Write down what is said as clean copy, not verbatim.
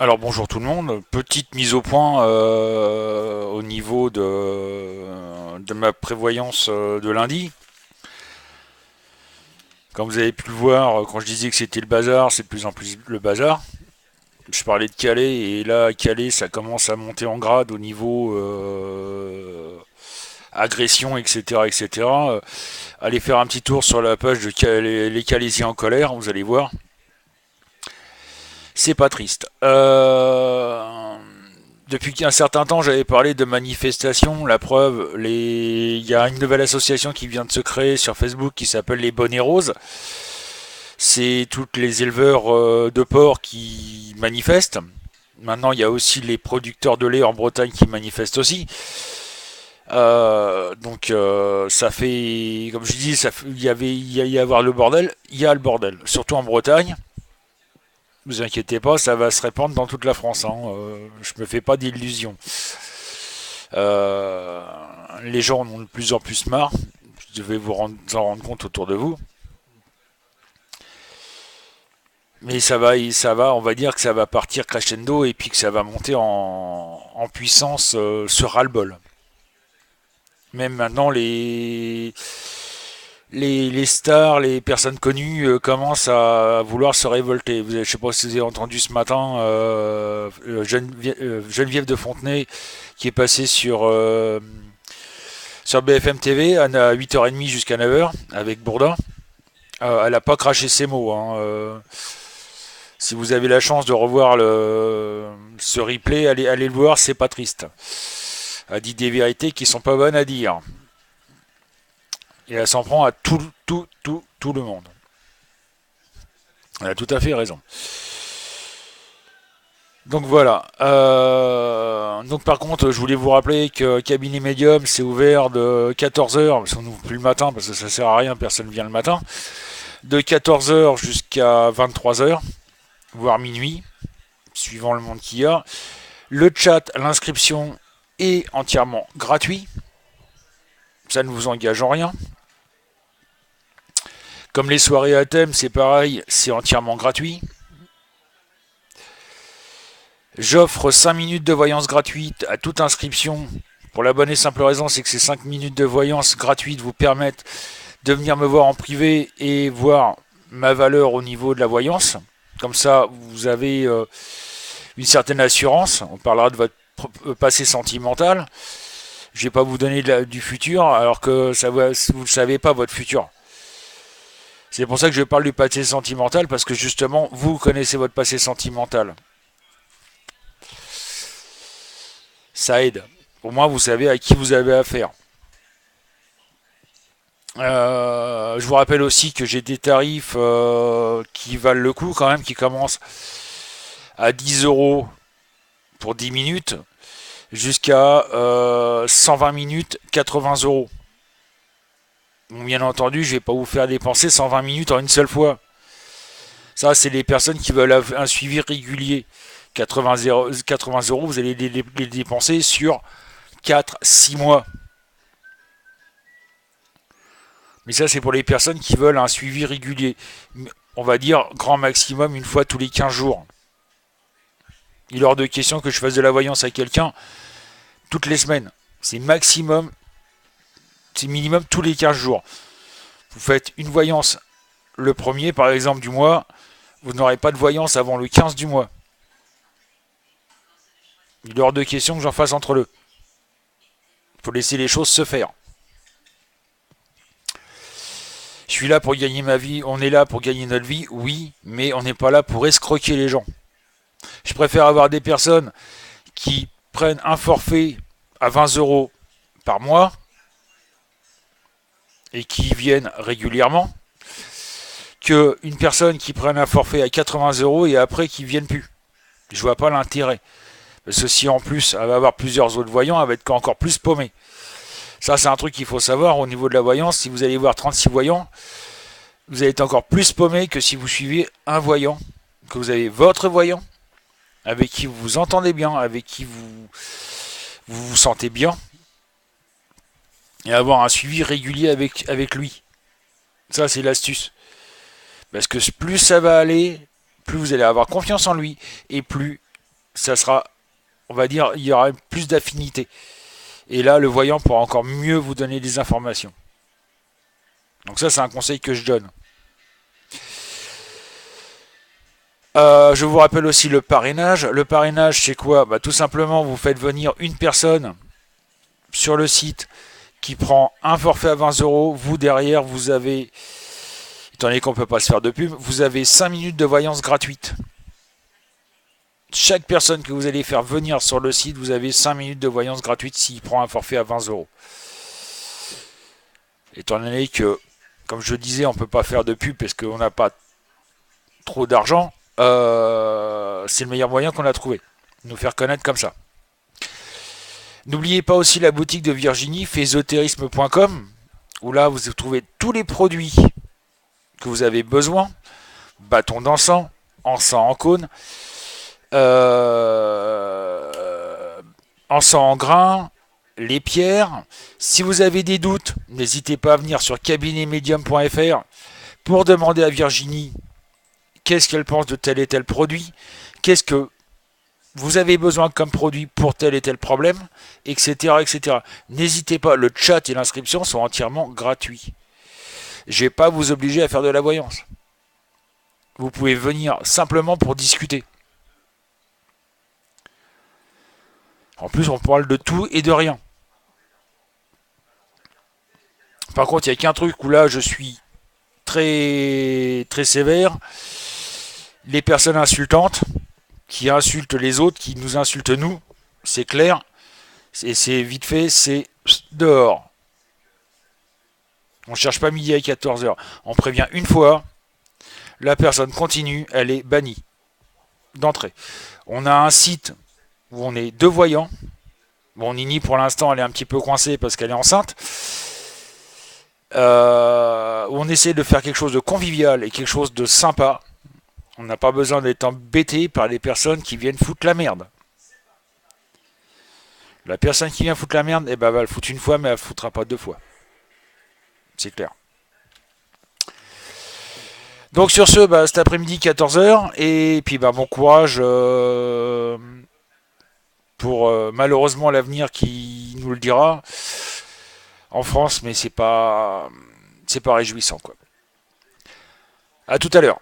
Alors bonjour tout le monde, petite mise au point au niveau de ma prévoyance de lundi. Comme vous avez pu le voir, quand je disais que c'était le bazar, c'est de plus en plus le bazar. Je parlais de Calais et là Calais ça commence à monter en grade au niveau agression etc etc. Allez faire un petit tour sur la page de les Calaisiens en colère, vous allez voir. C'est pas triste. Depuis un certain temps, j'avais parlé de manifestations. La preuve, il y a une nouvelle association qui vient de se créer sur Facebook qui s'appelle les Bonnets Roses. C'est tous les éleveurs de porcs qui manifestent. Maintenant, il y a aussi les producteurs de lait en Bretagne qui manifestent aussi. Ça fait, comme je dis, il y avoir le bordel. Il y a le bordel, surtout en Bretagne. Ne vous inquiétez pas, ça va se répandre dans toute la France. Je me fais pas d'illusions. Euh, les gens en ont de plus en plus marre. Je devais en rendre compte autour de vous. Mais on va dire que ça va partir crescendo et puis que ça va monter en puissance ce ras-le-bol. Même maintenant, les stars, les personnes connues commencent à vouloir se révolter. Je ne sais pas si vous avez entendu ce matin Geneviève de Fontenay qui est passée sur BFM TV à 8h30 jusqu'à 9h avec Bourdin. Elle n'a pas craché ses mots. Si vous avez la chance de revoir ce replay, allez le voir, c'est pas triste. Elle dit des vérités qui sont pas bonnes à dire. Et elle s'en prend à tout le monde. Elle a tout à fait raison. Donc voilà. Donc par contre, je voulais vous rappeler que Cabinet Medium, c'est ouvert de 14h, parce qu'on n'ouvre plus le matin, parce que ça sert à rien, personne vient le matin, de 14h jusqu'à 23h, voire minuit, suivant le monde qu'il y a. Le chat, l'inscription est entièrement gratuit. Ça ne vous engage en rien. Comme les soirées à thème, c'est pareil, c'est entièrement gratuit. J'offre 5 minutes de voyance gratuite à toute inscription. Pour la bonne et simple raison, c'est que ces 5 minutes de voyance gratuite vous permettent de venir me voir en privé et voir ma valeur au niveau de la voyance. Comme ça, vous avez une certaine assurance. On parlera de votre passé sentimental. Je ne vais pas vous donner du futur alors que vous ne savez pas votre futur. C'est pour ça que je parle du passé sentimental parce que justement, vous connaissez votre passé sentimental. Ça aide. Au moins, vous savez à qui vous avez affaire. Je vous rappelle aussi que j'ai des tarifs qui valent le coup quand même, qui commencent à 10 euros pour 10 minutes jusqu'à 120 minutes 80 euros. Bon, bien entendu, je ne vais pas vous faire dépenser 120 minutes en une seule fois. Ça, c'est les personnes qui veulent un suivi régulier. 80 euros, vous allez les dépenser sur 4-6 mois. Mais ça, c'est pour les personnes qui veulent un suivi régulier. On va dire grand maximum une fois tous les 15 jours. Il est hors de question que je fasse de la voyance à quelqu'un toutes les semaines. C'est maximum, c'est minimum tous les 15 jours. Vous faites une voyance le premier, par exemple, du mois. Vous n'aurez pas de voyance avant le 15 du mois. Il est hors de question que j'en fasse entre deux. Il faut laisser les choses se faire. Je suis là pour gagner ma vie, on est là pour gagner notre vie, oui, mais on n'est pas là pour escroquer les gens. Je préfère avoir des personnes qui prennent un forfait à 20 euros par mois et qui viennent régulièrement qu'une personne qui prenne un forfait à 80 euros et après qui ne vienne plus. Je vois pas l'intérêt. Parce que si en plus elle va avoir plusieurs autres voyants, elle va être encore plus paumée. Ça, c'est un truc qu'il faut savoir au niveau de la voyance. Si vous allez voir 36 voyants, vous allez être encore plus paumé que si vous suivez un voyant, que vous avez votre voyant, avec qui vous vous entendez bien, avec qui vous sentez bien, et avoir un suivi régulier avec lui. Ça, c'est l'astuce. Parce que plus ça va aller, plus vous allez avoir confiance en lui, et plus ça sera, on va dire, il y aura plus d'affinité. Et là, le voyant pourra encore mieux vous donner des informations. Donc ça, c'est un conseil que je donne. Je vous rappelle aussi le parrainage. Le parrainage, c'est quoi? Tout simplement, vous faites venir une personne sur le site qui prend un forfait à 20 euros. Vous, derrière, vous avez, étant donné qu'on ne peut pas se faire de pub, vous avez 5 minutes de voyance gratuite. Chaque personne que vous allez faire venir sur le site, vous avez 5 minutes de voyance gratuite s'il prend un forfait à 20 euros. Étant donné que, comme je disais, on ne peut pas faire de pub parce qu'on n'a pas trop d'argent, c'est le meilleur moyen qu'on a trouvé. Nous faire connaître comme ça. N'oubliez pas aussi la boutique de Virginie, fesoterisme.com, où là vous trouvez tous les produits que vous avez besoin. Bâton d'encens, encens en cône, encens en grain, les pierres. Si vous avez des doutes, n'hésitez pas à venir sur cabinetmedium.fr pour demander à Virginie qu'est-ce qu'elle pense de tel et tel produit, qu'est-ce que vous avez besoin comme produit pour tel et tel problème, etc. etc. N'hésitez pas, le chat et l'inscription sont entièrement gratuits. Je ne vais pas vous obliger à faire de la voyance. Vous pouvez venir simplement pour discuter. En plus, on parle de tout et de rien. Par contre, il n'y a qu'un truc où là, je suis très, très sévère. Les personnes insultantes qui insultent les autres, qui nous insultent nous, c'est clair. C'est vite fait, c'est dehors. On ne cherche pas midi à 14h. On prévient une fois, la personne continue, elle est bannie d'entrée. On a un site où on est deux voyants. Bon, Nini, pour l'instant, elle est un petit peu coincée parce qu'elle est enceinte. Où on essaie de faire quelque chose de convivial et quelque chose de sympa. On n'a pas besoin d'être embêté par les personnes qui viennent foutre la merde. La personne qui vient foutre la merde, elle va le foutre une fois, mais elle ne foutra pas deux fois. C'est clair. Donc sur ce, cet après-midi 14h, et puis bon courage pour malheureusement l'avenir qui nous le dira en France, mais c'est pas réjouissant quoi. À tout à l'heure.